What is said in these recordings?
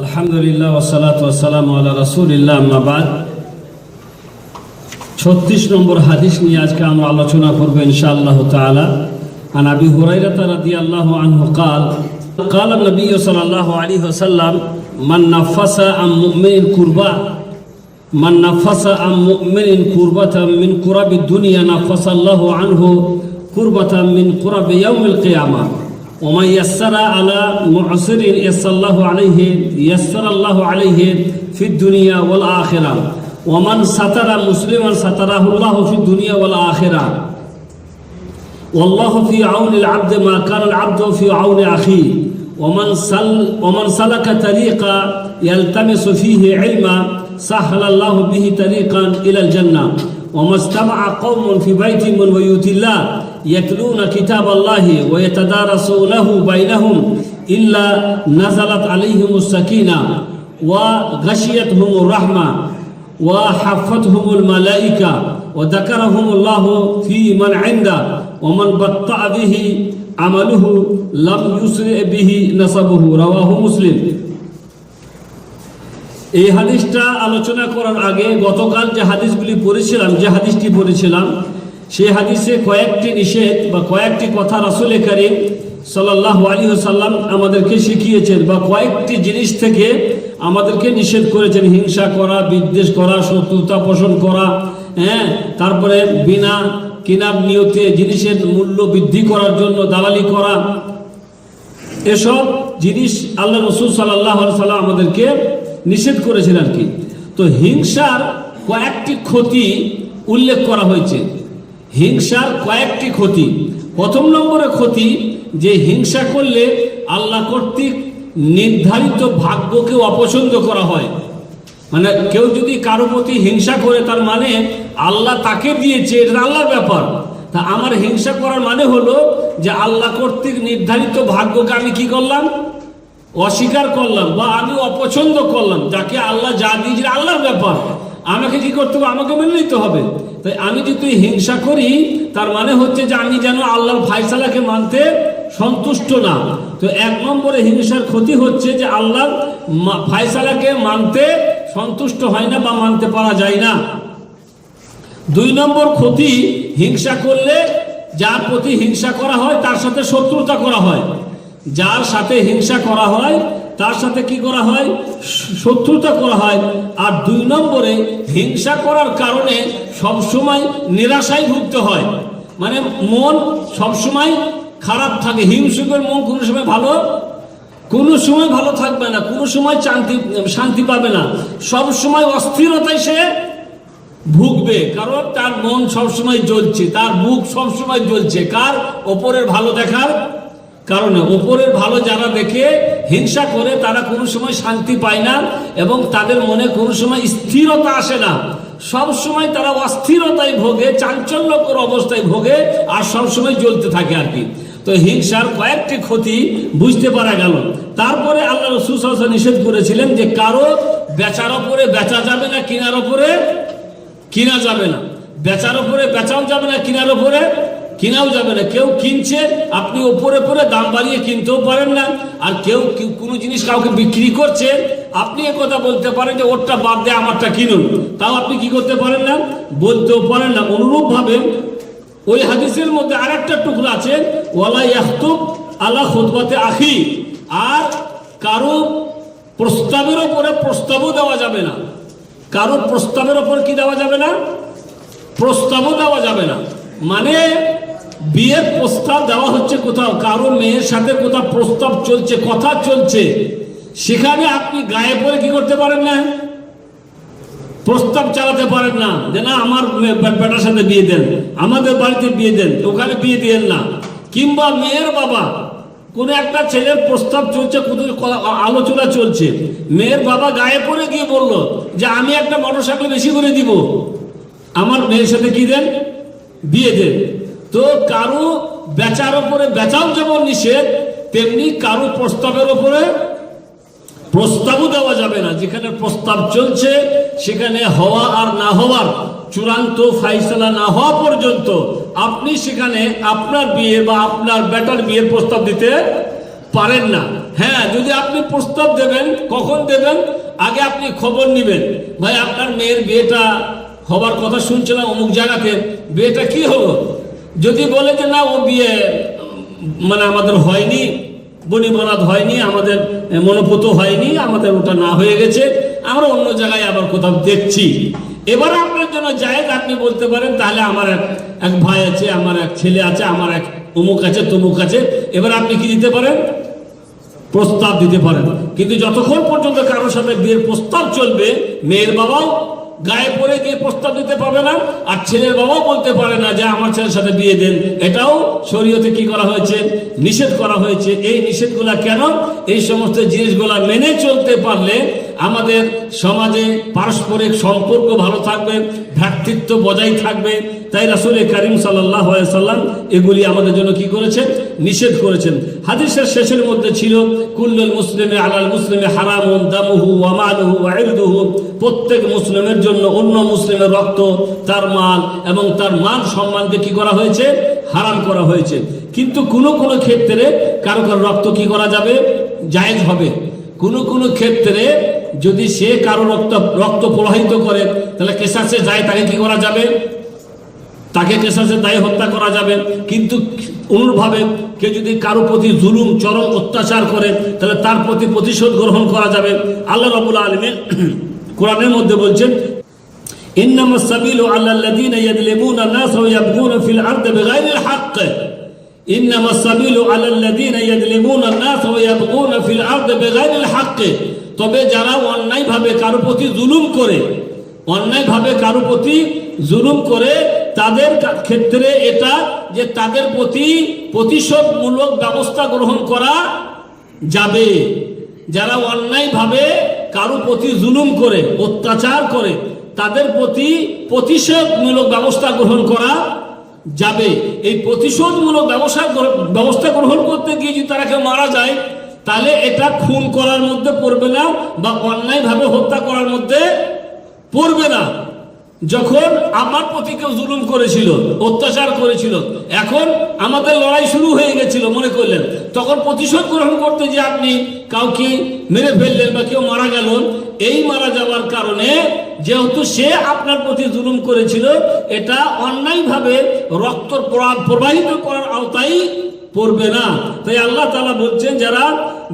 আলহামদুলিল্লাহ ওয়াসসালাতু ওয়াসসালামু আলা রাসূলিল্লাহ আম্মা বাদ 36 নম্বর হাদিস নিয়ে আজকে আমরা আলোচনা করব ইনশাআল্লাহ তাআলা। আন আবি হুরায়রা রাদিয়াল্লাহু আনহু قال قال النبي صلى الله عليه وسلم من نفس عن مؤمن كربة من كرب الدنيا نفس الله عنه كربة من كرب يوم القيامة ومن يسر على معسر يسر الله عليه في الدنيا والآخرة ومن ستر مسلما ستره الله في الدنيا والآخرة والله في عون العبد ما كان العبد في عون أخيه ومن سلك طريقا يلتمس فيه علما سهل الله به طريقا إلى الجنة وما اجتمع قوم في بيت من بيوت الله يتلون كتاب الله ويتدارسونه بينهم إلا نزلت عليهم السكينة وغشيتهم الرحمة وحفتهم الملائكة وذكرهم الله في من عنده ومن بطأ به عمله لم يسرع به نسبه رواه مسلم। এই হাদিসটা আলোচনা করার আগে গতকাল যে হাদিসগুলি পড়েছিলাম, যে হাদিসটি পড়েছিলাম সেই হাদিসে কয়েকটি নিষেধ বা কয়েকটি কথা রাসূল করিম সাল্লাল্লাহু আলাইহি ওয়াসাল্লাম আমাদেরকে শিখিয়েছেন বা কয়েকটি জিনিস থেকে আমাদেরকে নিষেধ করেছেন। হিংসা করা, বিদ্বেষ করা, শত্রুতা পোষণ করা, তারপরে বিনা কিনার নিয়তে জিনিসের মূল্য বৃদ্ধি করার জন্য দালালি করা, এসব জিনিস আল্লাহ রাসূল সাল্লাল্লাহু আলাইহি ওয়াসাল্লাম আমাদেরকে নিষেধ করেছেন আর কি। তো হিংসার কয়েকটি ক্ষতি উল্লেখ করা হয়েছে। হিংসার কয়েকটি ক্ষতি। প্রথম নম্বরে ক্ষতি যে হিংসা করলে আল্লাহ কর্তৃক নির্ধারিত ভাগ্যকে অপছন্দ করা হয়। মানে কেউ যদি কারো প্রতি হিংসা করে তার মানে আল্লাহ তাকে দিয়েছে, এটা আল্লাহর ব্যাপার। তা আমার হিংসা করার মানে হলো যে আল্লাহ কর্তৃক নির্ধারিত ভাগ্যকে আমি কি করলাম? অস্বীকার করলাম বা আমি অপছন্দ করলাম। যাকে আল্লাহ যা দিয়েছে আল্লাহর ব্যাপার, আমাকে কি করতে হবে? আমাকে মেনে নিতে হবে। তাই আমি যদি হিংসা করি তার মানে হচ্ছে যে আমি যেন আল্লাহর ফায়সালাকে মানতে সন্তুষ্ট না। তো এক নম্বরে হিংসার ক্ষতি হচ্ছে যে আল্লাহর ফায়সালাকে মানতে সন্তুষ্ট হয় না বা মানতে পারা যায় না। দুই নম্বর ক্ষতি, হিংসা করলে যার প্রতি হিংসা করা হয় তার সাথে শত্রুতা করা হয়। যার সাথে হিংসা করা হয় তার সাথে কি করা হয়? শত্রুতা করা হয়। আর দুই নম্বরে হিংসা করার কারণে সবসময় নিরাশায় ভুগতে হয়। মানে মন সবসময় খারাপ থাকে। হিংসুকের মন কোনো সময় ভালো থাকবে না, কোনো সময় শান্তি পাবে না, সব সময় অস্থিরতায় সে ভুগবে। কারণ তার মন সবসময় জ্বলছে, তার বুক সবসময় জ্বলছে। কার? ওপরের ভালো দেখার কারণে। ওপরের ভালো যারা দেখে হিংসা করে তারা কোনো সময় শান্তি পায় না এবং তাদের মনে কোনো সময় স্থিরতা আসে না। সব সময় তারা অস্থিরতায় ভোগে, চাঞ্চল্যকর অবস্থায় ভোগে আর সবসময় জ্বলতে থাকে আর কি। তো হিংসার কয়েকটি ক্ষতি বুঝতে পারা গেল। তারপরে আল্লাহ রাসূল সাল্লাল্লাহু আলাইহি ওয়াসাল্লাম নিষেধ করেছিলেন যে কারো বেচার ওপরে বেচা যাবে না, কেনার ওপরে কিনা যাবে না। বেচার ওপরে বেচাও যাবে না, কেনার ওপরে কিনাও যাবে না। কেউ কিনছে, আপনি ওপরে দাম বাড়িয়ে কিনতেও পারেন না। আর কেউ কোনো জিনিস কাউকে বিক্রি করছে, আপনি একথা বলতে পারেন যে ওরটা বাদ দিয়ে আমারটা কিনুন, তাও আপনি কি করতে পারেন না? বলতেও পারেন না। অনুরূপভাবে ওই হাদিসের মধ্যে আরেকটা টুকরা আছে, ওয়ালা ইয়াখতুব আলা খুতবাতে আখি। আর কারো প্রস্তাবের ওপরে প্রস্তাবও দেওয়া যাবে না। কারো প্রস্তাবের ওপর কি দেওয়া যাবে না? প্রস্তাবও দেওয়া যাবে না। মানে বিয়ের প্রস্তাব দেওয়া হচ্ছে কোথাও, কারো মেয়ের সাথে কোথাও প্রস্তাব চলছে, কথা চলছে, সেখানে আপনি গায়ে পড়ে কি করতে পারেন না? প্রস্তাব চালাতে পারেন না যে না আমার বেটার সাথে বিয়ে দেন, আমাদের বাড়িতে বিয়ে দেন, ওখানে বিয়ে দিয়েন না। কিংবা মেয়ের বাবা, কোনো একটা ছেলের প্রস্তাব চলছে, আলোচনা চলছে, মেয়ের বাবা গায়ে পড়ে গিয়ে বলল যে আমি একটা মোটরসাইকেল বেশি করে দিব, আমার মেয়ের সাথে কি দেন? বিয়ে দেন। তো কারো বেচার ওপরে বেচাও যেমন নিষেধ, তেমনি কারো প্রস্তাবের ওপরে প্রস্তাবও দেওয়া যাবে না। যেখানে প্রস্তাব চলছে সেখানে হওয়া আর না হওয়ার চূড়ান্ত ফাইসলা না হওয়া পর্যন্ত আপনি সেখানে আপনার বিয়ে বা আপনার বেটার বিয়ের প্রস্তাব দিতে পারেন না। হ্যাঁ, যদি আপনি প্রস্তাব দেবেন, কখন দেবেন? আগে আপনি খবর নেবেন, ভাই আপনার মেয়ের বিয়েটা হবার কথা শুনছিলাম অমুক জায়গাতে, বিয়েটা কি হলো? যদি বলে যে না, ও বিয়ে মানে আমাদের হয়নি, বনিবনাদ হয়নি, আমাদের মনোপুত হয়নি, আমাদের ওটা না হয়ে গেছে, আমরা অন্য জায়গায় আবার কোথাও দেখছি, এবার আপনার জন্য জায়েজ, আপনি বলতে পারেন তাহলে আমার এক ভাই আছে, আমার এক ছেলে আছে, আমার এক অমুক আছে, তমুক আছে, এবার আপনি কি দিতে পারেন? প্রস্তাব দিতে পারেন। কিন্তু যতক্ষণ পর্যন্ত কারোর সাথে বিয়ের প্রস্তাব চলবে, মেয়ের বাবাও গায়ে পড়ে গিয়ে প্রস্তাব দিতে পারবে না, আর ছেলের বাবাও বলতে পারে না যে আমার ছেলের সাথে বিয়ে দেন। এটাও শরীয়তে কি করা হয়েছে? নিষেধ করা হয়েছে। এই নিষেধগুলা কেন? এই সমস্ত জিনিসগুলা মেনে চলতে পারলে আমাদের সমাজে পারস্পরিক সম্পর্ক ভালো থাকবে, ভ্রাতৃত্ব বজায় থাকবে। তাই রাসূল করিম সাল্লাল্লাহু আলাইহি সাল্লাম এগুলি আমাদের জন্য কি করেছেন? নিষেধ করেছেন। হাদিসের শেষের মধ্যে ছিল কুল্লুল মুসলিমি আলাল মুসলিমি হারামুন দামুহু ওয়া মালুহু ওয়া ইরদুহু, প্রত্যেক মুসলিমের জন্য অন্য মুসলিমের রক্ত, তার মাল এবং তার মান সম্মানকে কি করা হয়েছে? হারাম করা হয়েছে। কিন্তু কোনো কোনো ক্ষেত্রে কারো কারো রক্ত কি করা যাবে? জায়েজ হবে। কোনো কোনো ক্ষেত্রে যদি সে কারো রক্ত প্রবাহিত করে, তাহলে কেসাসে যায়, তাকে কি করা যাবে? তাকে কেসাসে দায়ে হত্যা করা যাবে। কিন্তু অনুরূপভাবে কেউ যদি কারো প্রতি জুলুম, চরম অত্যাচার করে, তাহলে তার প্রতি প্রতিশোধ গ্রহণ করা যাবে। আল্লাহ রাব্বুল আলামিন কোরআনের মধ্যে বলছেন, ইন্নামাস সাবিলু আলাল্লাযীনা ইয়াযলিমুনা আন-নাস ওয়া ইয়াবগুনা ফিল আরদি বিগাইরিল হক। ইন্নামাস সাবিলু আলাল্লাযীনা ইয়াযলিমুনা আন-নাস ওয়া ইয়াবগুনা ফিল আরদি বিগাইরিল হক। তবে যারা অন্যায়ভাবে কারো প্রতি জুলুম করে, অন্যায়ভাবে কারো প্রতি জুলুম করে, তাদের ক্ষেত্রে এটা যে তাদের প্রতি প্রতিশোধমূলক ব্যবস্থা গ্রহণ করা যাবে। যারা অন্যায়ভাবে কারো প্রতি জুলুম করে, অত্যাচার করে, তাদের প্রতি প্রতিশোধমূলক ব্যবস্থা গ্রহণ করা যাবে। এই প্রতিশোধমূলক ব্যবস্থা গ্রহণ করতে গিয়ে যদি তারা কেউ মারা যায়, তাহলে এটা খুন করার মধ্যে পড়বে না বা অন্যায়ভাবে হত্যা করার মধ্যে পড়বে না। যখন আমার প্রতি কেউ জুলুম করেছিল, অত্যাচার করেছিল, এখন আমাদের লড়াই শুরু হয়ে গেছিল মনে করলেন, তখন প্রতিশোধ গ্রহণ করতে যে আপনি কাউকে মেরে ফেললেন বা কেউ মারা গেল, এই মারা যাওয়ার কারণে যেহেতু সে আপনার প্রতি জুলুম করেছিল, এটা অন্যায়ভাবে রক্ত প্রবাহিত করার আওতায় পড়বে না। তাই আল্লাহ তাআলা বলছেন, যারা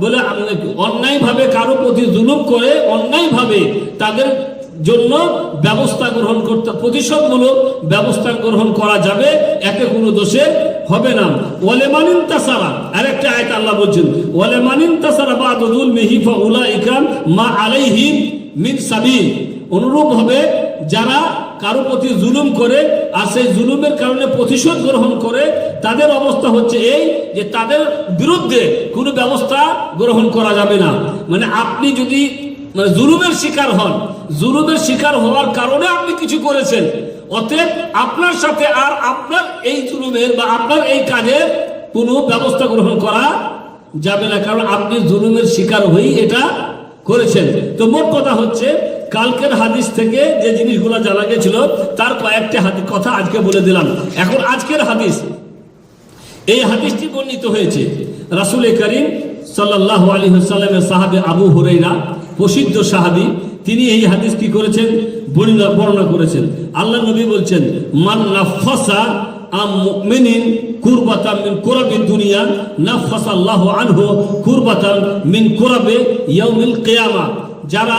বলে অন্যায়ভাবে কারো প্রতি জুলুম করে, অন্যায়ভাবে তাদের জন্য ব্যবস্থা গ্রহণ করতে, প্রতিশোধমূলক ব্যবস্থা গ্রহণ করা যাবে, এতে কোনো দোষে হবে না। ওয়ালিমান ইনতাসারা, আরেকটা আয়াত আল্লাহ বলছেন, ওয়ালিমান ইনতাসারা বা'দা যুলমিহি ফাউলাইকা মা আলাইহিম মিন সাবিল। অনুরূপভাবে যারা কারো প্রতি জুলুম করে আর সেই জুলুমের কারণে প্রতিশোধ গ্রহণ করে, তাদের অবস্থা হচ্ছে এই যে তাদের বিরুদ্ধে কোনো ব্যবস্থা গ্রহণ করা যাবে না। মানে আপনি যদি জুলুমের শিকার হন, জুলুমের শিকার হওয়ার কারণে আপনি কিছু করেছেন, অতএব আপনার সাথে আর আপনার এই জুলুমের বা আপনার এই কাজের কোনো ব্যবস্থা গ্রহণ করা যাবে না, কারণ আপনি জুলুমের শিকার হয়েই এটা করেছেন। তো মোট কথা হচ্ছে, কালকের হাদিস থেকে যে জিনিসগুলো জানা গেছিল তার কয়েকটি কথা আজকে বলে দিলাম। এখন আজকের হাদিস, এই হাদিসটি বর্ণিত হয়েছে রাসূল করিম সাল্লাল্লাহু আলাইহি ওয়াসাল্লামের সাহাবী আবু হুরায়রা, প্রসিদ্ধ সাহাবী, তিনি এই হাদিস কি করেছেন? বর্ণনা করেছেন। আল্লাহ নবী বলছেন, মান নাফাসা আম মুমিনিন কুরবাতান মিন কুরাবিদ দুনিয়া নাফাসাল্লাহু আনহু কুরবাতান মিন কুরাবি ইয়াউমিল কিয়ামা। যারা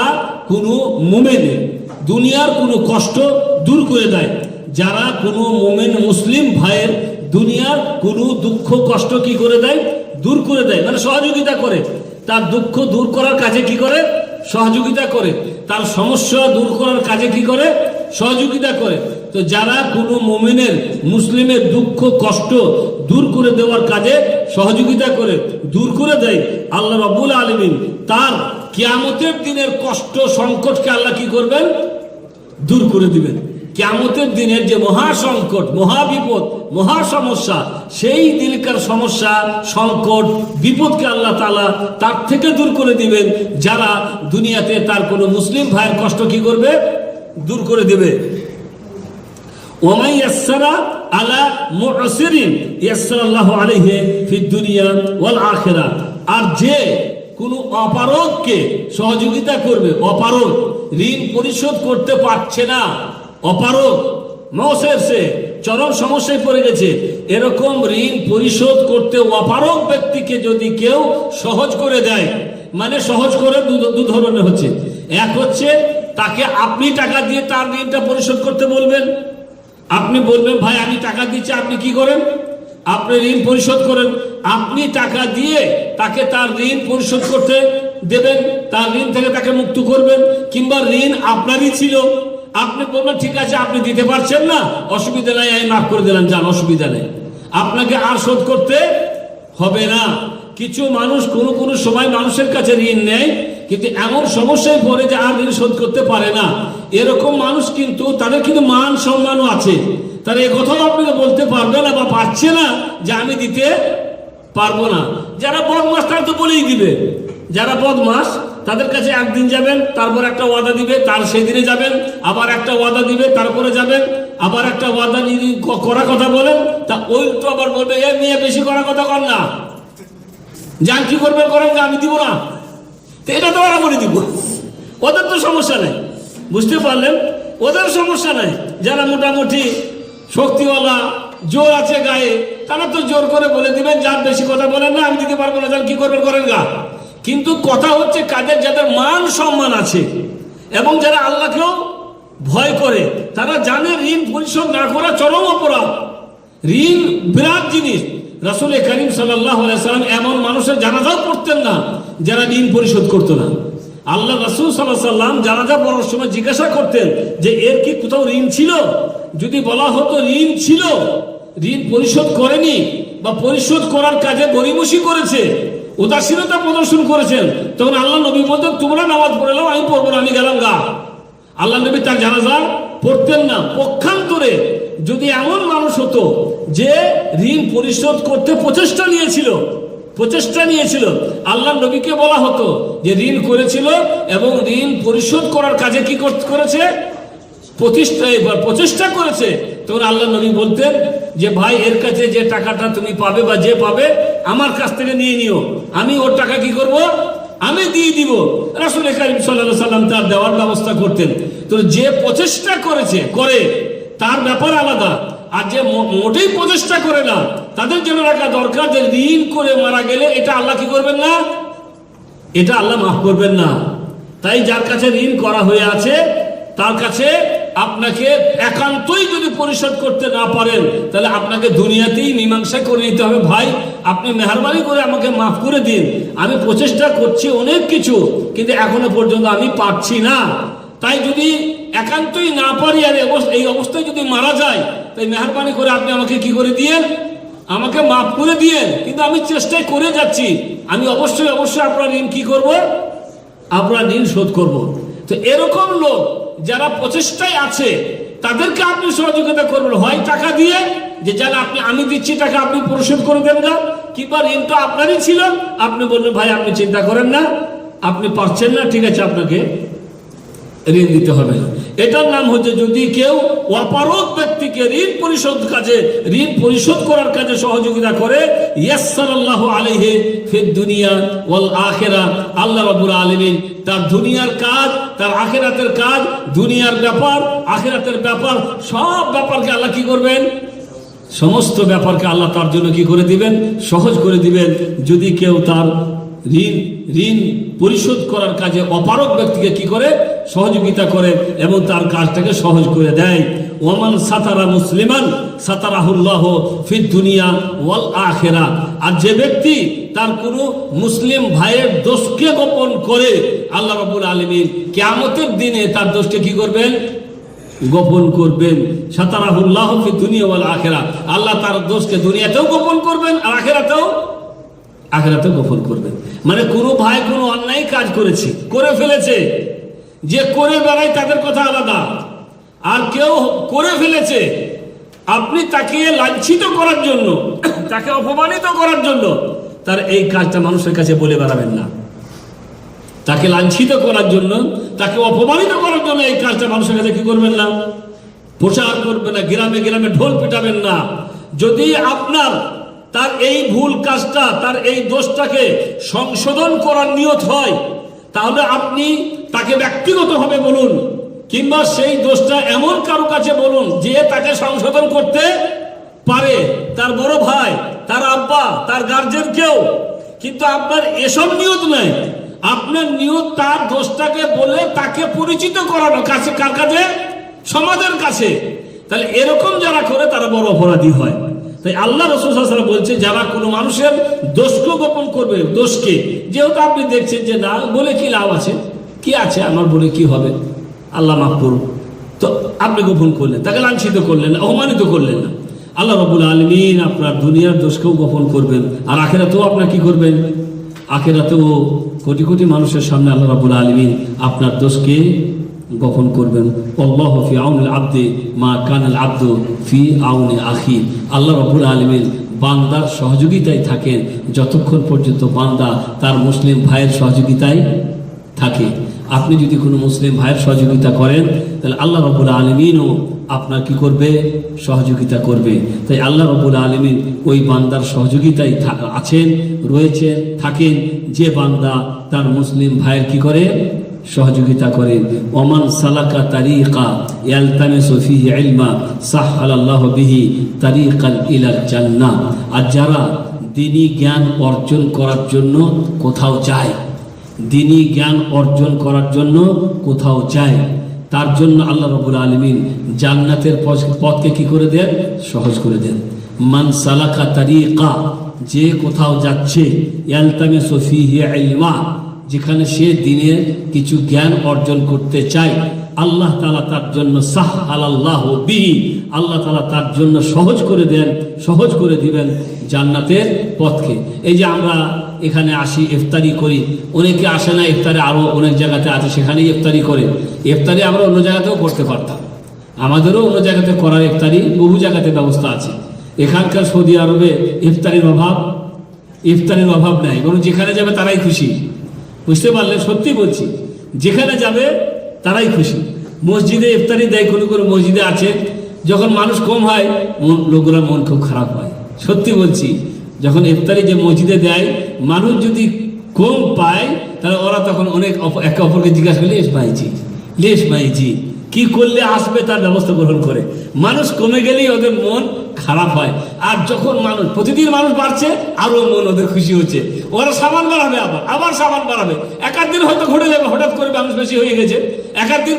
কোনো মুমিন দুনিয়ার কোনো কষ্ট দূর করে দেয়, যারা কোনো মুমিন মুসলিম ভাইয়ের দুনিয়ার কোনো দুঃখ কষ্ট কি করে দেয়? দূর করে দেয়, মানে সহযোগিতা করে, তার দুঃখ দূর করার কাজে কি করে? সহযোগিতা করে, তার সমস্যা দূর করার কাজে কি করে? সহযোগিতা করে। তো যারা কোনো মুমিনের, মুসলিমের দুঃখ কষ্ট দূর করে দেওয়ার কাজে সহযোগিতা করে, দূর করে দেয়, আল্লাহ রাব্বুল আলামিন তার কিয়ামতের দিনের কষ্ট সংকটকে আল্লাহ কি করবেন? দূর করে দিবেন। কিয়ামতের দিনের যে মহা সংকট, মহা বিপদ, মহা সমস্যা, সেই দিলকার সমস্যা, সংকট, বিপদকে আল্লাহ তাআলা তার থেকে দূর করে দিবেন, যারা দুনিয়াতে তার কোনো মুসলিম ভাইয়ের কষ্ট কি করবে? দূর করে দেবে। ওয়ামাই ইয়াসসারা আলা মু'সিরিন ইয়াসসারাল্লাহু আলাইহি ফিদ দুনিয়া ওয়াল আখিরাহ। আর যে কোনো অপারগকে সহযোগিতা করবে, অপারগ ঋণ পরিশোধ করতে পারছে না, অপারগ মৌসের সে চরম সমস্যায় পড়ে গেছে, এরকম ঋণ পরিশোধ করতে অপারগ ব্যক্তিকে যদি কেউ সহজ করে দেয়, মানে সহজ করে দু ধরনের হচ্ছে। এক হচ্ছে তাকে আপনি টাকা দিয়ে তার ঋণটা পরিশোধ করতে বলবেন। আপনি বলবেন ভাই আমি টাকা দিচ্ছি, আপনি কি করেন, আপনি ঋণ পরিশোধ করেন। আপনি টাকা দিয়ে তাকে তার ঋণ পরিশোধ করতে দেবেন, তার ঋণ থেকে তাকে মুক্ত করবেন। কিংবা ঋণ আপনারই ছিল, আপনি বলবেন ঠিক আছে আপনি দিতে পারছেন না, অসুবিধা নাই, আমি মাফ করে দিলাম, যান অসুবিধা নেই, আপনাকে আর শোধ করতে হবে না। কিছু মানুষ কোনো সময় মানুষের কাছে ঋণ নেয়, কিন্তু এমন সমস্যায় পড়ে যে আর ঋণ শোধ করতে পারে না। এরকম মানুষ কিন্তু তাদের কিন্তু মান সম্মানও আছে, তারা এ কথাও আপনাকে বলতে পারবে না বা পারছে না যে আমি দিতে পারবো না। যারা বদমাস তারা তো বলেই দিবে, যারা বদমাস তাদের কাছে একদিন যাবেন, তারপর একটা ওয়াদা দিবে, তার সেই দিনে যাবেন, আবার একটা ওয়াদা দিবে, তারপরে যাবেন, আবার একটা ওয়াদা যদি করা কথা বলেন তা ওই তো আবার বলবে এ মেয়ে বেশি করা কথা কর না, যান কি করবেন করেন, আমি দিব না, তো এটা তো ওরা করে দিব, ওদের তো সমস্যা নেই, বুঝতে পারলেন, ওদের সমস্যা নাই। যারা মোটামুটি শক্তিওয়ালা জোর আছে গায়ে, তারা তো জোর করে বলে দিবেন যার বেশি কথা বলেন না, আমি দিতে পারবো না, যার কি করবেন করেন গা। কিন্তু কথা হচ্ছে কাদের যাদের মান সম্মান আছে এবং যারা আল্লাহকেও ভয় করে, তারা জানে ঋণ পরিশোধ না করা চরম অপরাধ, ঋণ বিরাট জিনিস। রাসূল করিম সাল্লাল্লাহু আলাইহি সাল্লাম এমন মানুষের জানাজাও পড়তেন না যারা ঋণ পরিশোধ করতো না। আল্লাহ রাসূল সাল্লাল্লাহু আলাইহি সাল্লাম জানাজা পড়ার সময় জিজ্ঞাসা করতেন যে এর কি কোথাও ঋণ ছিল, যদি বলা হতো ঋণ ছিল, ঋণ পরিশোধ করেনি বা পরিশোধ করার কাজে গরিমসি করেছে, উদাসীনতা প্রদর্শন করেছেন, তখন আল্লাহ নবী বলতেন তোমরা নামাজ পড়ে নাও, আমি পড়বো না, আমি গেলাম গা। আল্লাহ নবী তার জানাজা পড়তেন না। পক্ষান্তরে যদি এমন মানুষ হতো যে ঋণ পরিশোধ করতে প্রচেষ্টা নিয়েছিল, আল্লাহ নবীকে বলা হতো যে ঋণ করেছিল এবং ঋণ পরিশোধ করার কাজে কি করেছে, প্রচেষ্টা করেছে, তখন আল্লাহ নবী বলতেন যে ভাই এর কাছে যে টাকাটা তুমি পাবে বা যে পাবে আমার কাছ থেকে নিয়ে নিও, আমি ওর টাকা কি করব, আমি দিয়ে দিব। রাসূল করিম সাল্লাল্লাহু আলাইহি সাল্লাম তার দেওয়ার ব্যবস্থা করতেন। তো যে প্রচেষ্টা করে তার ব্যাপার আলাদা, আর যে মোটেই প্রচেষ্টা করে না তাদের জন্য রাখা দরকার যে ঋণ করে মারা গেলে এটা আল্লাহ কি করবেন না, এটা আল্লাহ মাফ করবেন না। তাই যার কাছে ঋণ করা হয়ে আছে তার কাছে আপনাকে একান্তই যদি পরিশোধ করতে না পারেন তাহলে আপনাকে দুনিয়াতেই মীমাংসা করে নিতে হবে, ভাই আপনি মেহরবানি করে আমাকে মাফ করে দিন, আমি প্রচেষ্টা করছি অনেক কিছু কিন্তু এখনো পর্যন্ত আমি পারছি না। তাই যদি একান্তই না পারি আর এই অবস্থায় যদি মারা যায়, তাই মেহরবানি করে আপনি আমাকে কি করে দিয়েন, আমাকে মাফ করে দিয়েন, কিন্তু আমি চেষ্টাই করে যাচ্ছি, আমি অবশ্যই আপনার ঋণ কি করব, আপনার ঋণ শোধ করব। তো এরকম লোক যারা প্রচেষ্টায় আছে তাদেরকে আপনি সহযোগিতা করবেন, হয় টাকা দিয়ে যে যারা আমি দিচ্ছি টাকা আপনি পরিশোধ করে দেন না, কিংবা ঋণটা আপনারই ছিল, আপনি বলবেন ভাই আপনি চিন্তা করেন না, আপনি পারছেন না, ঠিক আছে আপনাকে ঋণ দিতে হবে না। এটার নাম হচ্ছে যদি কেউ অপারগ ব্যক্তিকে ঋণ পরিশোধ করার কাজে সহযোগিতা করে, ইয়াসসারাল্লাহু আলাইহি ফিদ দুনিয়া ওয়াল আখিরা, আল্লাহ রাব্বুল আলামিন তার দুনিয়ার কাজ, তার আখিরাতের কাজ, দুনিয়ার ব্যাপার, আখিরাতের ব্যাপার, সব ব্যাপারকে আল্লাহ কি করবেন, সমস্ত ব্যাপারকে আল্লাহ তার জন্য কি করে দিবেন, সহজ করে দিবেন। যদি কেউ তার ঋণ পরিশোধ করার কাজে অপারগ ব্যক্তিকে কি করে, সহযোগিতা করে এবং তার কাজটাকে সহজ করে দেয়। ওয়ামান সাতারা মুসলিমান সাতারাহুল্লাহ ফিদ দুনিয়া ওয়াল আখিরা, আর যে ব্যক্তি তার কোনো মুসলিম ভাইয়ের দোষকে গোপন করে আল্লাহ রাব্বুল আলামিন কিয়ামতের দিনে তার দোষকে কি করবেন, গোপন করবেন। সাতারাহুল্লাহ ফিদ দুনিয়া ওয়াল আখিরা, আল্লাহ তার দোষকে দুনিয়াতেও গোপন করবেন আর আখিরাতেও গোপন করবেন। মানে কোনো ভাই কোনো অন্যায় কাজ করে ফেলেছে, যে করে বেড়ায় তাদের কথা আলাদা, আর কেউ করে ফেলেছে, আপনি তাকে লাঞ্ছিত করার জন্য, তাকে অপমানিত করার জন্য তার এই কাজটা মানুষের কাছে বলে বেড়াবেন না। তাকে লাঞ্ছিত করার জন্য, তাকে অপমানিত করার জন্য এই কাজটা মানুষের কাছে কি করবেন না, প্রচার করবেন না, গ্রামে ঢোল পিটাবেন না। যদি আপনার তার এই ভুল কাজটা, তার এই দোষটাকে সংশোধন করার নিয়ত হয়, তাহলে আপনি তাকে ব্যক্তিগতভাবে বলুন, কিংবা সেই দোষটা এমন কারো কাছে বলুন যে তাকে সংশোধন করতে পারে, তার বড় ভাই, তার আব্বা, তার গার্জেন কেউ। কিন্তু আপনার এসব নিয়ত নাই, আপনার নিয়ত তার দোষটাকে বলে তাকে পরিচিত করানো, কাছে কার কাছে? সমাজের কাছে। তাহলে এরকম যারা করে তারা বড় অপরাধী হয়। তাই আল্লাহ রাসূল সাল্লাল্লাহু আলাইহি ওয়াসাল্লাম বলছে, যারা কোনো মানুষের দোষকে গোপন করবে, দোষকে, যেহেতু আপনি দেখছেন যে না বলে কি লাভ আছে, কি আছে আমার বলে কি হবে, আল্লাহ মাফ করুন, তো আপনি গোপন করলেন, তাকে লাঞ্ছিত করলেন না, অপমানিত করলেন না। আল্লাহ রাব্বুল আলামিন আপনার দুনিয়ার দোষকেও গোপন করবেন, আর আখিরাতেও আপনার কি করবেন? আখিরাতেও কোটি কোটি মানুষের সামনে আল্লাহ রাব্বুল আলামিন আপনার দোষকে গোপন করবেন। আল্লাহু ফি আউনিল আবদি মা কানাল আবদু ফি আউনি আখি। আল্লাহ রাব্বুল আলামিন বান্দার সহযোগিতায় থাকেন যতক্ষণ পর্যন্ত বান্দা তার মুসলিম ভাইয়ের সহযোগিতায় থাকে। আপনি যদি কোনো মুসলিম ভাইয়ের সহযোগিতা করেন, তাহলে আল্লাহ রাব্বুল আলামিনও আপনার কি করবে? সহযোগিতা করবে। তাই আল্লাহ রাব্বুল আলামিন ওই বান্দার সহযোগিতায় আছেন, রয়েছেন, থাকেন যে বান্দা তার মুসলিম ভাইয়ের কি করে? সহযোগিতা করে। ওমান সালাকা তারিকা ইয়ালতামিসু ফিহি ইলমা সাহহালাল্লাহু বিহি তারিকাল ইলাল জান্নাহ। আর যারা দ্বীনি জ্ঞান অর্জন করার জন্য কোথাও যায়, দ্বীনি জ্ঞান অর্জন করার জন্য কোথাও যায়, তার জন্য আল্লাহ রাব্বুল আলামিন জান্নাতের পথকে কি করে দেন? সহজ করে দেন। মান সালাকা তারিকা, যে কোথাও যাচ্ছে, ইয়ালতামিসু ফিহি ইলমা, যেখানে সে দ্বীনের কিছু জ্ঞান অর্জন করতে চায়, আল্লাহ তাআলা তার জন্য সাহহালাল্লাহু বিহি, আল্লাহ তাআলা তার জন্য সহজ করে দেন, সহজ করে দিবেন জান্নাতের পথকে। এই যে আমরা এখানে আসি, ইফতারি করি, অনেকে আসে না ইফতারে, আরও অনেক জায়গাতে আছে সেখানেই ইফতারি করে। ইফতারি আমরা অন্য জায়গাতেও করতে পারতাম, আমাদেরও অন্য জায়গাতে করার ইফতারি বহু জায়গাতে ব্যবস্থা আছে। এখানকার সৌদি আরবে ইফতারির অভাব নাই, বরং যেখানে যাবে তারাই খুশি। বুঝতে পারলেন? সত্যি বলছি, যেখানে যাবে তারাই খুশি। মসজিদে ইফতারি দেয়, কোনো কোনো মসজিদে আছে, যখন মানুষ কম হয় লোকগুলোর মন খুব খারাপ হয়। সত্যি বলছি, যখন ইফতারি যে মসজিদে দেয়, মানুষ যদি কম পায়, তাহলে ওরা তখন অনেক একে অপরকে জিজ্ঞাসা করলে লেশ ভাইজি কি করলে আসবে তার ব্যবস্থা গ্রহণ করে। মানুষ কমে গেলেই ওদের মন খারাপ হয়, আর যখন মানুষ প্রতিদিন মানুষ বাড়ছে, আরো মন ওদের খুশি হচ্ছে, ওরা সামান বাড়াবে, আবার সামান বাড়াবে। একাধ দিন হয়তো ঘটে যাবে, হঠাৎ করে মানুষ বেশি হয়ে গেছে, একাধ দিন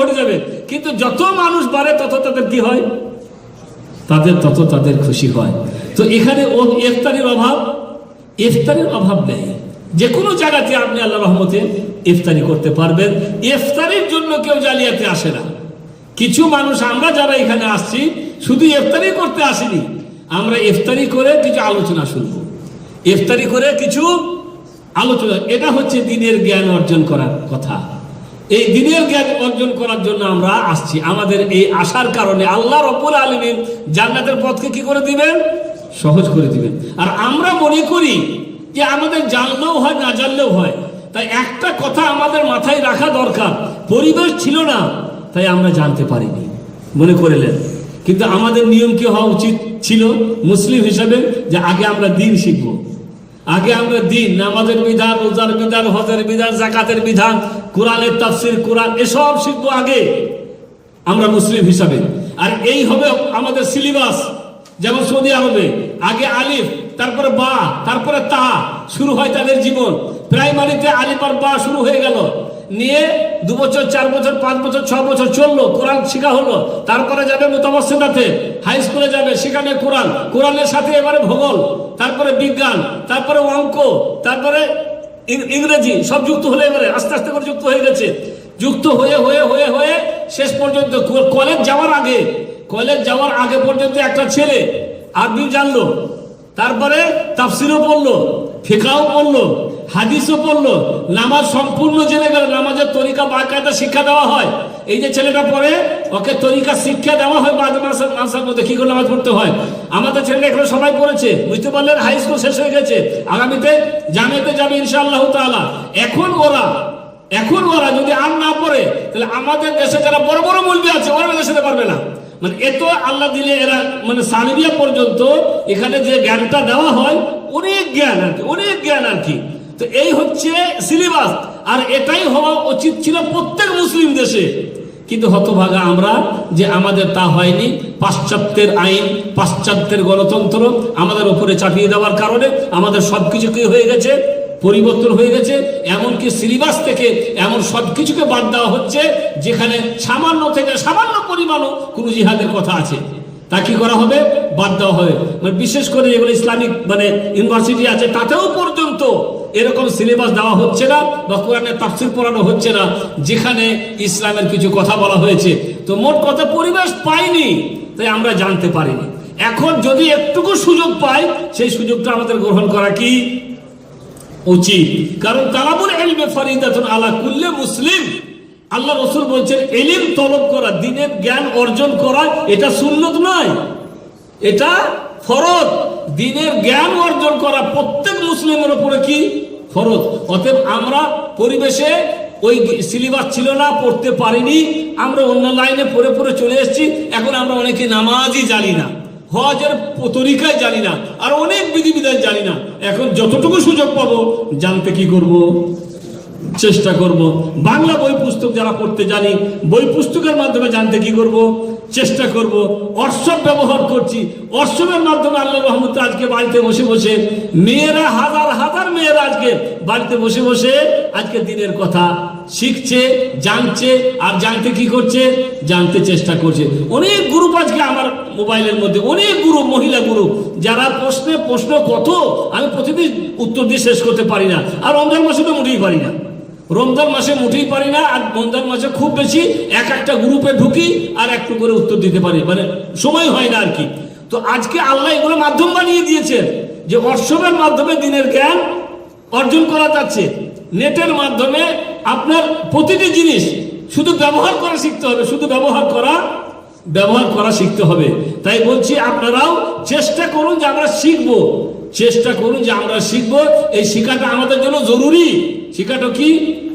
ঘটে যাবে, কিন্তু যত মানুষ বাড়ে তত তাদের কি হয়? তাদের খুশি হয়। তো এখানে ইফতারির অভাব নেই। যে কোনো জায়গাতে আপনি আল্লাহ রহমতে ইফতারি করতে পারবেন। ইফতারির জন্য কেউ জালিয়াতে আসে না। কিছু মানুষ, আমরা যারা এখানে আসছি, শুধু ইফতারি করতে আসিনি, আমরা ইফতারি করে কিছু আলোচনা শুনবো, ইফতারি করে কিছু আলোচনা। এটা হচ্ছে দ্বীনের জ্ঞান অর্জন করার কথা। এই দ্বীনের জ্ঞান অর্জন করার জন্য আমরা আসছি। আমাদের এই আসার কারণে আল্লাহ রাব্বুল আলামিন জান্নাতের পথকে কি করে দিবেন? সহজ করে দিবেন। আর আমরা মনে করি যে আমাদের জানলেও হয়, না জানলেও হয়। তাই একটা কথা আমাদের মাথায় রাখা দরকার, পরিবেশ ছিল না তাই আমরা জানতে পারিনি, মনে করলেন। কিন্তু আমাদের নিয়ম কি হওয়া উচিত ছিল মুসলিম হিসাবে? যে আগে আমরা দ্বীন শিখব, আগে আমরা দ্বীন, নামাজের বিধান, রোজার বিধান, হজের বিধান, যাকাতের বিধান, কোরআনের তাফসীর, কোরআন, এসব শিখবো আগে আমরা মুসলিম হিসাবে। আর এই হবে আমাদের সিলেবাস। যেমন সৌদি আরবে আগে আলিফ, তারপরে বা, তারপরে তা শুরু হয় তাদের জীবন। প্রাইমারিতে আলিফ আর বা শুরু হয়ে গেল, নিয়ে 2 বছর, 4 বছর, 5 বছর, 6 বছর চললো, কোরআন শেখা হলো। তারপরে যাবে মুতাওয়াসসিতাতে, হাই স্কুলে যাবে, সেখানে কোরআনের সাথে এবারে ভূগোল, তারপরে বিজ্ঞান, তারপরে অঙ্ক, তারপরে ইংরেজি, সব যুক্ত হলে এবারে আস্তে আস্তে করে যুক্ত হয়ে গেছে। যুক্ত হয়ে হয়ে হয়ে হয়ে শেষ পর্যন্ত কলেজ যাওয়ার আগে পর্যন্ত একটা ছেলে আরবি জানলো, তারপরে তাফসীরও পড়লো, ফিকহও পড়লো, হাদিসও পড়লো, নামাজ সম্পূর্ণ জেনে গেল। নামাজের তরিকা বাকায়দা শিক্ষা দেওয়া হয়। এই যে ছেলেটা পড়ে, ওকে তরিকা শিক্ষা দেওয়া হয় মাদ্রাসার মধ্যে কি করে নামাজ পড়তে হয়। আমাদের ছেলেটা এখানে সবাই পড়েছে, বুঝতে পারলেন? হাই স্কুল শেষ হয়ে গেছে, আগামীতে জামিয়াতে যাবে ইনশাআল্লাহ তাআলা। এখন ওরা যদি আর না পড়ে, তাহলে আমাদের দেশে যারা বড় বড় মুলবি আছে, ওরা যেতে পারবে না। মানে এত আল্লাহ দিলে এরা মানে সানিবিয়া পর্যন্ত এখানে যে জ্ঞানটা দেওয়া হয় অনেক জ্ঞান আর কি, অনেক জ্ঞান আর কি। তো এই হচ্ছে সিলেবাস, আর এটাই হওয়া উচিত ছিল প্রত্যেক মুসলিম দেশে। কিন্তু হতভাগা আমরা যে আমাদের তা হয়নি। পাশ্চাত্যের আইন, পাশ্চাত্যের গণতন্ত্র আমাদের উপরে চাপিয়ে দেওয়ার কারণে আমাদের সব কিছু কি হয়ে গেছে, পরিবর্তন হয়ে গেছে। এমনকি সিলেবাস থেকে এমন সব কিছুকে বাদ দেওয়া হচ্ছে যেখানে সামান্য থেকে সামান্য পরিমাণও কোনো জিহাদের কথা আছে, তা কি করা হবে, বাদ দেওয়া হবে। মানে বিশেষ করে যেগুলো ইসলামিক মানে ইউনিভার্সিটি আছে তাতেও পর্যন্ত এরকম সিলেবাস দেওয়া হচ্ছে না, বা কোরআনের তাফসীর পড়ানো হচ্ছে না যেখানে ইসলামের কিছু কথা বলা হয়েছে। তো মোট কথা পরিবেশ পাইনি, তাই আমরা জানতে পারিনি। এখন যদি একটুকু সুযোগ পাই, সেই সুযোগটা আমাদের গ্রহণ করা কি উচিত। কারণ তালাবুল ইলমি ফারিদাতুন আলা কুল্লি মুসলিম, আল্লাহ রাসূল বলছেন ইলম তলব করা, দ্বীনের জ্ঞান অর্জন করা, এটা সুন্নত নয়, এটা ফরজ। দ্বীনের জ্ঞান অর্জন করা প্রত্যেক মুসলিমের উপরে কি ফরজ। অতএব আমরা পরিবেশে ওই সিলেবাস ছিল না, পড়তে পারিনি, আমরা অন্য লাইনে পড়ে পড়ে চলে এসেছি। এখন আমরা অনেকে নামাজই জানি না, হজের তরিকায় জানি না, আর অনেক বিধিবিধান জানি না। এখন যতটুকু সুযোগ পাবো জানতে কি করব, চেষ্টা করব। বাংলা বই পুস্তক যারা পড়তে জানি, বই পুস্তকের মাধ্যমে জানতে কি করব, চেষ্টা করব। হোয়াটসঅ্যাপ ব্যবহার করছি, হোয়াটসঅ্যাপের মাধ্যমে আল্লাহ রহমতে আজকে বাড়িতে বসে বসে মেয়েরা, হাজার হাজার মেয়েরা আজকে বাড়িতে বসে বসে আজকে দিনের কথা শিখছে, জানছে, আর জানতে কি করছে, জানতে চেষ্টা করছে। অনেক গ্রুপ আজকে আমার মোবাইলের মধ্যে, অনেক গ্রুপ, মহিলা গ্রুপ, যারা প্রশ্ন কত আমি প্রতিদিন উত্তর দিয়ে শেষ করতে পারি না। আর রমজান মাসে তো মোটেই পারি না, রমজান মাসে মুঠেই পারি না। আর রমজান মাসে খুব বেশি একটা গ্রুপে ঢুকি আর একটু করে উত্তর দিতে পারি, মানে সময় হয় না আর কি। তো আজকে আল্লাহ এগুলো মাধ্যম বানিয়ে দিয়েছে যে হোয়াটসঅ্যাপের মাধ্যমে দিনের জ্ঞান অর্জন করা যাচ্ছে। নেটের মাধ্যমে আপনার প্রতিটি জিনিস শুধু ব্যবহার করা শিখতে হবে, শুধু ব্যবহার করা শিখতে হবে। তাই বলছি আপনারাও চেষ্টা করুন যে আমরা শিখবো, চেষ্টা করুন যে আমরা শিখবো। এই শিক্ষাটা আমাদের জন্য জরুরি, শিক্ষাটা কি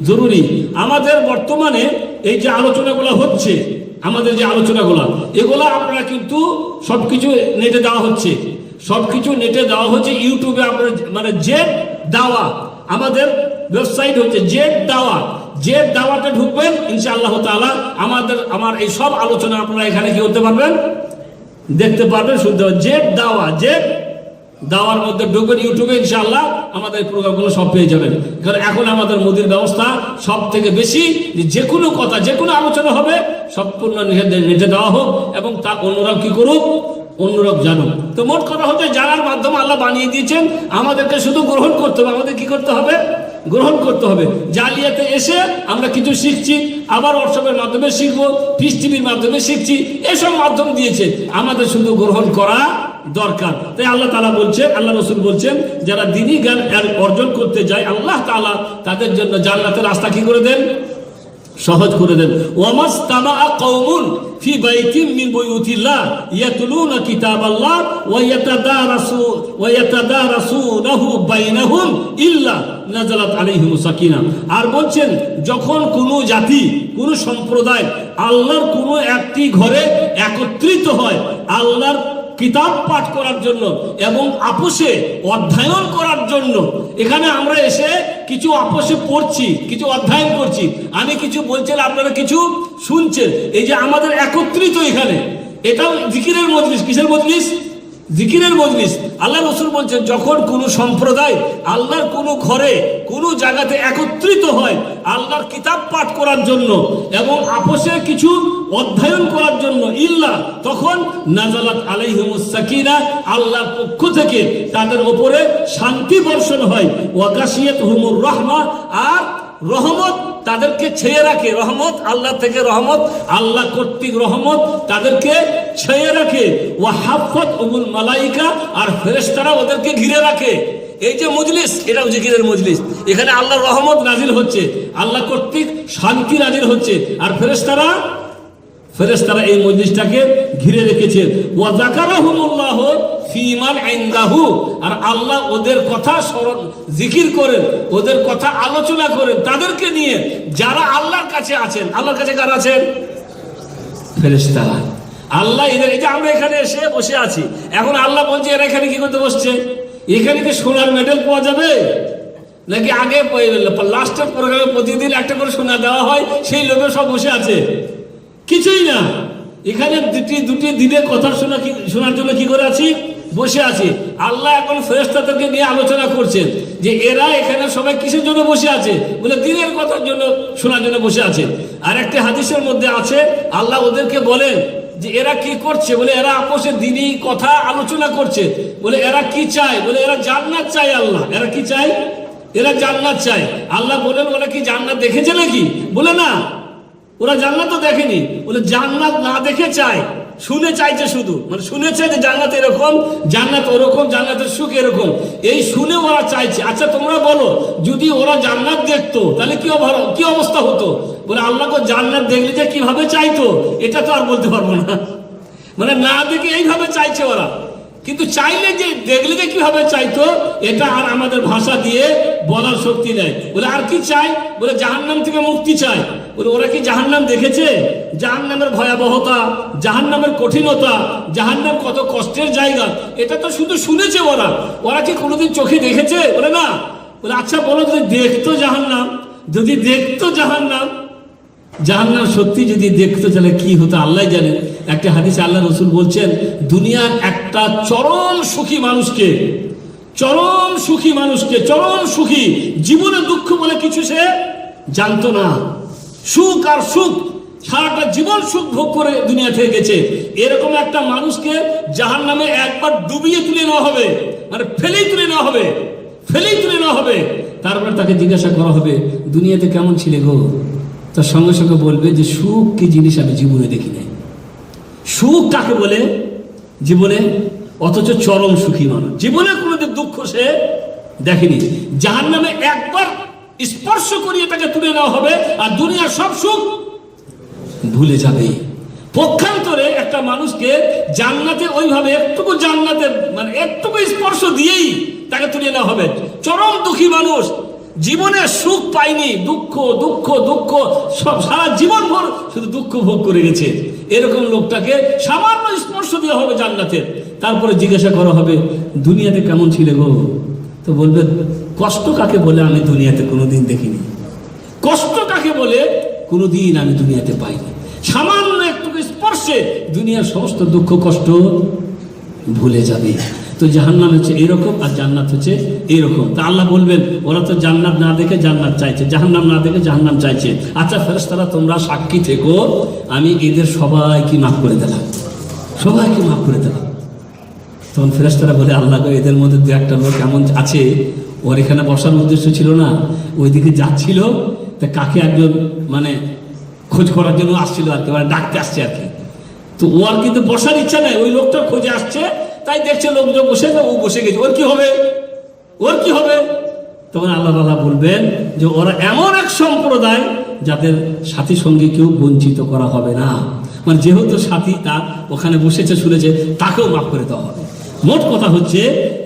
জরুরি। আমাদের বর্তমানে এই যে আলোচনাগুলো হচ্ছে, আমাদের যে আলোচনাগুলো, এগুলা আপনারা কিন্তু সবকিছু নেটে দেওয়া হচ্ছে, সবকিছু নেটে দেওয়া হচ্ছে। ইউটিউবে আপনার মানে জেড দাওয়া, আমাদের ওয়েবসাইট হচ্ছে জেড দাওয়া, জেড দাওয়াতে ঢুকবেন, ইনশাআল্লাহ তাআলা আমার এই সব আলোচনা আপনারা এখানে কি করতে পারবেন, দেখতে পারবেন, শুনতে পারবেন। জেড দাওয়া, জেড দাওয়ার মধ্যে ঢুকবেন ইউটিউবে, ইনশাআল্লাহ আমাদের প্রোগ্রামগুলো সব পেয়ে যাবেন। কারণ এখন আমাদের মোদির ব্যবস্থা সব থেকে বেশি, যে কোনো কথা, যে কোনো আলোচনা হবে সম্পূর্ণ নেটে দেওয়া হোক, এবং তা অন্যরাও কি করুক, অন্যরাও জানুক। তো মোট কথা হচ্ছে জানার মাধ্যমে আল্লাহ বানিয়ে দিয়েছেন, আমাদেরকে শুধু গ্রহণ করতে হবে। আমাদের কি করতে হবে, গ্রহণ করতে হবে। জালিয়াতে এসে আমরা কিছু শিখছি, আবার হোয়াটসঅ্যাপের মাধ্যমে শিখবো, পিস টিভির মাধ্যমে শিখছি, এসব মাধ্যম দিয়েছে, আমাদের শুধু গ্রহণ করা দরকার। তাই আল্লাহ তাআলা বলছেন, আল্লাহ রাসূল বলছেন, যারা দ্বীনি জ্ঞান অর্জন করতে যায় আল্লাহ তাআলা তাদের জন্য জান্নাতের রাস্তা কি করে দেন, সহজ করে দেন। ওয়ামাস্তামাআ কওমুন ফি বাইতিন মিন বুয়ুতিল্লাহ ইয়াতলুনা কিতাবাল্লাহ ওয়া ইয়াতাদারাসুনাহু বাইনাহুম ইল্লা নাযালাত আলাইহিমুস সাকিনা। আর বলছেন, যখন কোনো জাতি, কোনো সম্প্রদায় আল্লাহর কোনো একটি ঘরে একত্রিত হয় আল্লাহর কিতাব পাঠ করার জন্য এবং আপোষে অধ্যয়ন করার জন্য, এখানে আমরা এসে কিছু আপোষে পড়ছি, কিছু অধ্যয়ন করছি, আমি কিছু বলছেন, আপনারা কিছু শুনছেন, এই যে আমাদের একত্রিত এখানে, এটাও জিকিরের মজলিস। কিসের মজলিস? জিকিরের মজলিস। আল্লাহ রাসূল বলছেন, যখন কোনো সম্প্রদায় আল্লাহর কোনো ঘরে, কোনো জায়গাতে একত্রিত হয় আল্লাহর কিতাব পাঠ করার জন্য এবং আপোষে কিছু অধ্যয়ন করার জন্য, ইল্লা, তখন নাযালাত আলাইহিমুস সাকিনা, আল্লাহর পক্ষ থেকে তাদের উপরে শান্তি বর্ষণ হয়। ওয়া গাশিয়াতুহুমুর রাহমা, আর রহমত তাদেরকে ছেয়ে রাখে। রহমত আল্লাহ থেকে, রহমত আল্লাহ কর্তৃক রহমত তাদেরকে ছেয়ে রাখে। ওয়া হাফাতহুমুল মালায়েকা, আর ফেরেশতারা ওদেরকে ঘিরে রাখে। এই যে মজলিস, এটাও জিকিরের মজলিস। এখানে আল্লাহর রহমত নাজিল হচ্ছে, আল্লাহ কর্তৃক শান্তি নাজিল হচ্ছে, আর ফেরেশতারা এই মজলিসটাকে ঘিরে রেখেছেন। ওয়া যাকারাহুমুল্লাহ ফীমান ইনদাহু, আর আল্লাহ ওদের কথা স্মরণ, জিকির করেন, ওদের কথা আলোচনা করেন তাদেরকে নিয়ে যারা আল্লাহর কাছে আছেন। আল্লাহর কাছে কারা আছেন? ফেরেশতারা। আল্লাহ এদের, এই যে আমরা এখানে এসে বসে আছি, এখন আল্লাহ বলছে এরা এখানে কি করতে বসছে? এখানে কি সোনার মেডেল পাওয়া যাবে নাকি আগে লাস্টের প্রোগ্রামে প্রতিদিন একটা করে সোনা দেওয়া হয়, সেই লোকে সব বসে আছে? কিছুই না। এখানে দুটি দিনের কথা শোনার জন্য কি করে আছি? বসে আছি। আল্লাহ এখন ফেরেশতাদেরকে নিয়ে আলোচনা করছেন যে এরা এখানে সবাই কিসের জন্য বসে আছে? বলে দিনের কথার জন্য, শোনার জন্য বসে আছে। আর একটা হাদিসের মধ্যে আছে আল্লাহ ওদেরকে বলেন যে এরা কি করছে? বলে এরা আপোষে দিনই কথা আলোচনা করছে। বলে এরা কি চায়? বলে এরা জান্নাত চায়। আল্লাহ, এরা কি চায়? এরা জান্নাত চায়। আল্লাহ বলেন ওরা কি জান্নাত দেখেছে নাকি? বলে না, ওরা জান্নাত তো দেখেনি। বলে জান্নাত না দেখে চায়, শুনে চাইছে শুধু, মানে শুনেছে যে জান্নাত এরকম, জান্নাত ওরকম, জান্নাতের সুখ এরকম, এই শুনে ওরা চাইছে। আচ্ছা তোমরা বলো, যদি ওরা জান্নাত দেখতো তাহলে কি অবস্থা হতো? বলে আল্লাহকে জান্নাত দেখলে যে কিভাবে চাইতো এটা তো আর বলতে পারবো না। মানে না দেখে এইভাবে চাইছে ওরা, কিন্তু চাইলে যে দেখলে যে কিভাবে চাইতো এটা আর আমাদের ভাষা দিয়ে বলার শক্তি নেই। বলে আর কি চাই? বলে জাহান্নাম থেকে মুক্তি চাই। বলে ওরা কি জাহান্নাম দেখেছে? জাহান্নামের ভয়াবহতা, জাহান্নামের কঠিনতা, জাহান্নাম কত কষ্টের জায়গা, এটা তো শুধু শুনেছে ওরা। ওরা কি কোনোদিন চোখে দেখেছে? বলে না। বলে আচ্ছা বলো, যদি দেখতো জাহান্নাম, যদি দেখতো জাহান্নাম, জাহান্নাম সত্যি যদি দেখতো তাহলে কি হতো আল্লাহ জানেন। একটা হাদিসে আল্লাহ রসুল বলছেন, দুনিয়ার একটা চরম সুখী মানুষকে, চরম সুখী জীবনে দুঃখ বলে কিছু সে জানতো না। সুখ আর সুখ, সারাটা জীবন সুখ ভোগ করে দুনিয়া থেকে গেছে, এরকম একটা মানুষকে জাহান্নামে একবার ডুবিয়ে তুলে নেওয়া হবে, মানে ফেলেই তুলে নেওয়া হবে। তারপরে তাকে জিজ্ঞাসা করা হবে দুনিয়াতে কেমন ছিলে গো? তার সঙ্গে সঙ্গে বলবে যে সুখ কি জিনিস আমি জীবনে দেখি নাই। সুখ কাকে বলে জীবনে? অথচ চরম সুখী মানুষ, জীবনে কোনোদিন দুঃখ সে দেখেনি। জাহান্নামে একবার স্পর্শ করিয়ে তাকে তুলে নেওয়া হবে, আর দুনিয়ার সব সুখ ভুলে যাবে। পক্ষান্তরে একটা মানুষকে জান্নাতে ওইভাবে একটুকু জান্নাতের মানে একটুকু স্পর্শ দিয়েই তাকে তুলে নেওয়া হবে। চরম দুঃখী মানুষ, জীবনে সুখ পায়নি, দুঃখ দুঃখ দুঃখ, সব সারা জীবন ভর শুধু দুঃখ ভোগ করে গেছে, এরকম লোকটাকে সামান্য স্পর্শ দেওয়া হবে জান্নাতের। তারপরে জিজ্ঞাসা করা হবে দুনিয়াতে কেমন ছিলে গো? তো বলবে কষ্ট কাকে বলে আমি দুনিয়াতে কোনোদিন দেখিনি, কষ্ট কাকে বলে কোনোদিন আমি দুনিয়াতে পাইনি। সামান্য একটু স্পর্শে দুনিয়ার সমস্ত দুঃখ কষ্ট ভুলে যাবে। তো জাহান্নাম হচ্ছে এরকম, আর জান্নাত হচ্ছে এরকম। তা আল্লাহ বলবেন ওরা তো জান্নাত না দেখে জান্নাত চাইছে, জাহান্নাম না দেখে জাহান্নাম চাইছে। আচ্ছা ফেরেশতারা তোমরা সাক্ষী থেকো, আমি এদের সবাইকে মাফ করে দিলাম, সবাইকে মাফ করে দিলাম। তখন ফেরেশতারা বলে আল্লাহ গো, এদের মধ্যে দু একটা লোক এমন আছে, ওর এখানে বসার উদ্দেশ্য ছিল না, ওইদিকে যাচ্ছিল, তা কাকে একজন মানে খোঁজ করার জন্য আসছিল আর কি, মানে ডাকতে আসছে আর কি। তো ও আর কিন্তু বসার ইচ্ছা নাই, ওই লোকটা খোঁজে আসছে, তাই দেখছে লোকজন বসে, ও বসে গেছে, ওর কি হবে? তখন আল্লাহ তাআলা বলবেন যে ওরা এমন এক সম্প্রদায় যাদের সাথী সঙ্গে কেউ বঞ্চিত করা হবে না। মানে যেহেতু সাথী তার ওখানে বসেছে শুনেছে, তাকেও মাফ করে দেওয়া হবে। মোট কথা হচ্ছে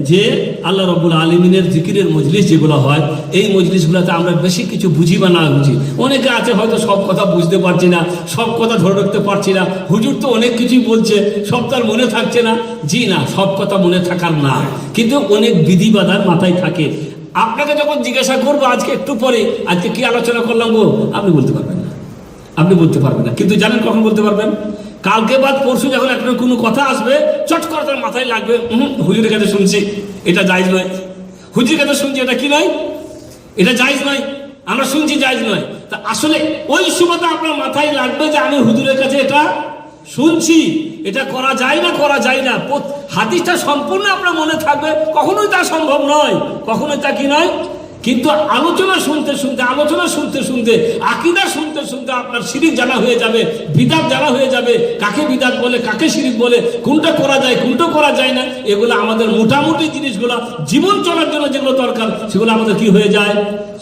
যে আল্লাহ রাব্বুল আলামিনের জিকিরের মজলিস যেগুলো হয়, এই মজলিসগুলোতে আমরা বেশি কিছু বুঝি বা না বুঝি। অনেকে আছে হয়তো সব কথা বুঝতে পারছি না, সব কথা ধরে রাখতে পারছি না, হুজুর তো অনেক কিছুই বলছে, সব তার মনে থাকছে না। জি না, সব কথা মনে থাকার না, কিন্তু অনেক বিধিবাধার মাথায় থাকে। আপনাকে যখন জিজ্ঞাসা করবো আজকে একটু পরে আজকে কি আলোচনা করলাম গো, আপনি বলতে পারবেন না, কিন্তু জানেন কখন বলতে পারবেন? কালকে বাদ পরশু যখন আপনার কোনো কথা আসবে, চট করে তার মাথায় লাগবে হুজুরের কাছে শুনছি এটা জায়েজ নয়, হুজুরের কাছে শুনছি এটা কি নয়, এটা জায়েজ নয়, আমরা শুনছি জায়েজ নয়। তা আসলে ওই সময়টা আপনার মাথায় লাগবে যে আমি হুজুরের কাছে এটা শুনছি, এটা করা যায় না। হাদিসটা সম্পূর্ণ আপনার মনে থাকবে, কখনোই তা সম্ভব নয়, কখনোই তা কি নয়। কিন্তু আলোচনা শুনতে শুনতে আকীদা শুনতে আপনার শিরিক জানা হয়ে যাবে, বিদআত জানা হয়ে যাবে, কাকে বিদআত বলে কাকে শিরিক বলে, কোনটা করা যায় কোনটা করা যায় না, এগুলো আমাদের মোটামুটি জিনিসগুলো জীবন চলার জন্য যেগুলো দরকার সেগুলো আমাদের কি হয়ে যায়,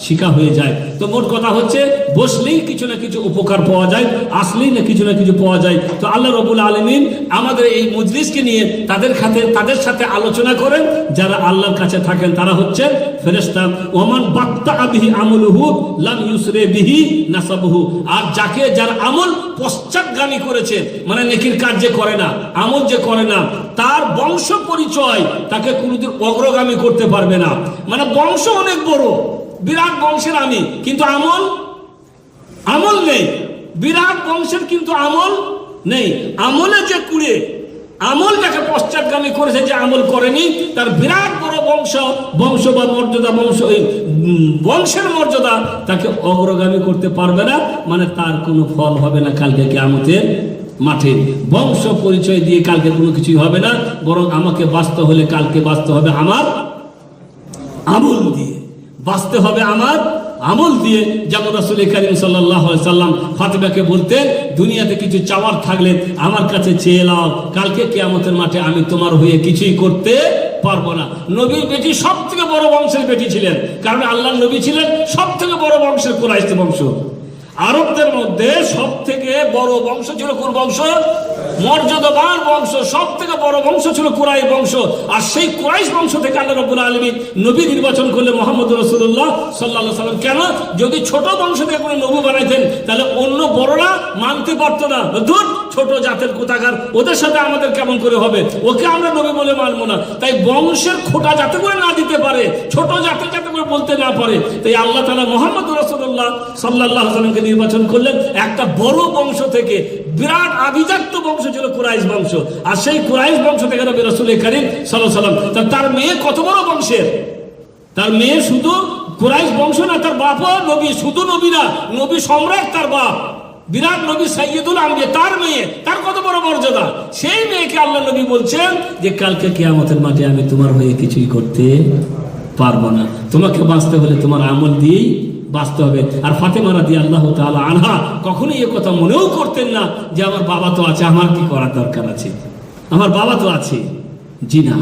শিখা হয়ে যায়। তো মোট কথা হচ্ছে বসলেই কিছু না কিছু উপকার পাওয়া যায়, আসলেই না কিছু পাওয়া যায়। তো আল্লাহ রাব্বুল আলামিন আমাদের এই মজলিসকে নিয়ে তাদের সাথে আলোচনা করেন, যারা আল্লাহর কাছে থাকেন তারা হচ্ছেন ফেরেশতা। ওমান বাত্তা বিহি আমলুহু লাম ইউসরে বিহি নাসাবুহু। আর যার আমল পশ্চাৎগামী করেছে, মানে নেকির কাজ যে করে না, আমল যে করে না, তার বংশ পরিচয় তাকে কোনোদিন অগ্রগামী করতে পারবে না। মানে বংশ অনেক বড়, বিরাট বংশের আমি, কিন্তু আমল নেই। বিরাট বংশের কিন্তু আমল নেই। আমলে যে কুড়ে, আমল যাকে পশ্চাৎগামী করেছে, যে আমল করেনি, তার বিরাট বড় বংশ বা মর্যাদা, বংশের মর্যাদা তাকে অগ্রগামী করতে পারবে না। মানে তার কোনো ফল হবে না কালকে কিয়ামতের মাঠে। বংশ পরিচয় দিয়ে কালকে কোনো কিছুই হবে না, বরং আমাকে বাঁচতে হলে কালকে বাঁচতে হবে আমার আমল দিয়ে, বাঁচতে হবে আমার আমল দিয়ে। যেমন রাসূল করিম সাল্লাল্লাহু আলাইহি সাল্লাম ফাতিমাকে বলতেন, দুনিয়াতে কিছু চাওয়ার থাকলে আমার কাছে চেয়ে নাও, কালকে কিয়ামতের মাঠে আমি তোমার হয়ে কিছুই করতে পারবো না। নবীর বেটি সব থেকে বড় বংশের বেটি ছিলেন, কারণ আল্লাহর নবী ছিলেন সব থেকে বড় বংশের কুরাইশ বংশ। আরবদের মধ্যে সব থেকে বড় বংশ ছিল কোন বংশ? মর্যাদাবান বংশ, সব থেকে বড় বংশ ছিল কুরাইশ বংশ। আর সেই কুরাইশ বংশ থেকে আল্লাহ রাব্বুল আলামিন নবী নির্বাচন করলে মুহাম্মদ রাসূলুল্লাহ সাল্লাল্লাহু আলাইহি ওয়াসাল্লাম। কেন? যদি ছোট বংশ থেকে কোনো নবী বানাইতেন, তাহলে অন্য বড়রা মানতে পারতো না, ধুর ছোট জাতের কোথাকার, ওদের সাথে আমাদের কেমন করে হবে, ওকে আমরা নবী বলে মানবো না। তাই বংশের খোঁটা যাতে করে না দিতে পারে, ছোট জাতে যাতে করে বলতে না পারে, তাই আল্লাহ তাআলা মুহাম্মদ রাসূলুল্লাহ সাল্লাল্লাহু আলাইহি ওয়াসাল্লামকে নির্বাচন করলেন একটা বড় বংশ থেকে। বিরাট আভিজাত্য বংশ ছিল কুরাইশ বংশ, আর সেই কুরাইশ বংশ থেকে নবী রাসূল করিম সাল্লাল্লাহু আলাইহি ওয়াসাল্লাম। তার মেয়ে কত বড় বংশের, তার মেয়ে শুধু কুরাইশ বংশ না, তার বাপও নবী, শুধু নবী না, নবী সম্রাট তার বাপ, বিরাট নবী সাইয়্যিদুল আম্বিয়া, তার মেয়ে, তার কত বড় মর্যাদা। সেই মেয়েকে আল্লাহ নবী বলছেন যে কালকে কিয়ামতের মাঠে আমি তোমার হয়ে কিছুই করতে পারবো না, তোমাকে বাঁচতে হলে তোমার আমল দিয়েই বাঁচতে হবে। আর ফাতেমা রাদিয়াল্লাহু তাআলা আনহা কখনোই এই কথা মনেও করতেন না যে আমার বাবা তো আছে, আমার কি করার দরকার আছে, আমার বাবা তো আছে। জি না,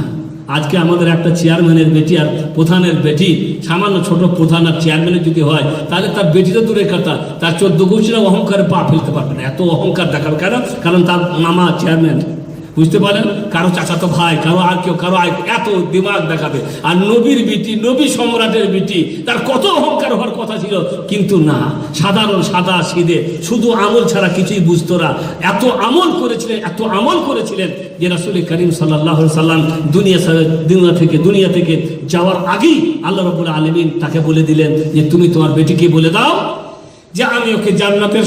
আজকে আমাদের একটা চেয়ারম্যানের বেটি আর প্রধানের বেটি, সামান্য ছোট প্রধান আর চেয়ারম্যানের যদি হয়, তাহলে তার বেটি তো দূরের কথা, তার 14 গোষ্ঠীরা অহংকারে পা ফেলতে পারবে না। এত অহংকার দেখার কারণ তার মামা চেয়ারম্যান, বুঝতে পারেন, কারো চাচাতো ভাই, কারো আর কেউ, কারো এত দিমাগ দেখাবে। আর নবীর বিটি, নবী সম্রাটের বিটি, তার কত অহংকার হওয়ার কথা ছিল, কিন্তু না, সাধারণ সাদা সিধে, শুধু আমল ছাড়া কিছুই বুঝতো না। এত আমল করেছিলেন যে রাসূল করিম সাল্লাল্লাহু আলাইহি সাল্লাম দুনিয়া থেকে যাওয়ার আগেই আল্লাহ রাব্বুল আলামিন তাকে বলে দিলেন যে তুমি তোমার বেটিকে বলে দাও যে আমি ওকে জান্নাতের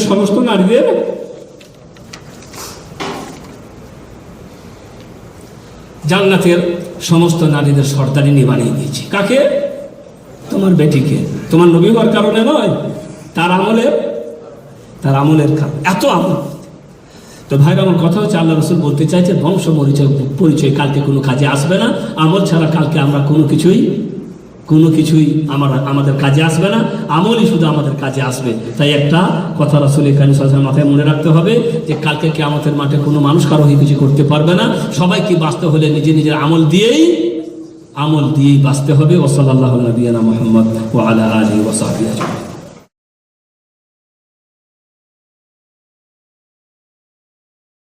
সমস্ত নারীদের সর্দারিনী বানিয়ে দিয়েছি। কাকে? তোমার বেটিকে। তোমার নবী হওয়ার কারণে নয়, তার আমলের কারণ, এত আমল। তো ভাইরা, আমার কথা হচ্ছে, আল্লাহ রাসূল বলতে চাইছে বংশ পরিচয় কালকে কোনো কাজে আসবে না। আমল ছাড়া কালকে আমরা কোনো কিছুই আমাদের কাজে আসবে না, আমলই শুধু আমাদের কাজে আসবে। তাই একটা কথা রাসূল করিম সাল্লাল্লাহু আলাইহি ওয়াসাল্লাম মাথায় মনে রাখতে হবে যে কালকে কিয়ামতের মাঠে কোনো মানুষ কারো হয়ে কিছু করতে পারবে না। সবাইকে বাঁচতে হলে নিজের আমল দিয়েই বাঁচতে হবে। ওয়া সাল্লাল্লাহু আলা নবিয়িনা মুহাম্মদ ওয়া আলা আলিহি ওয়া সাহবিহি আজমাইন।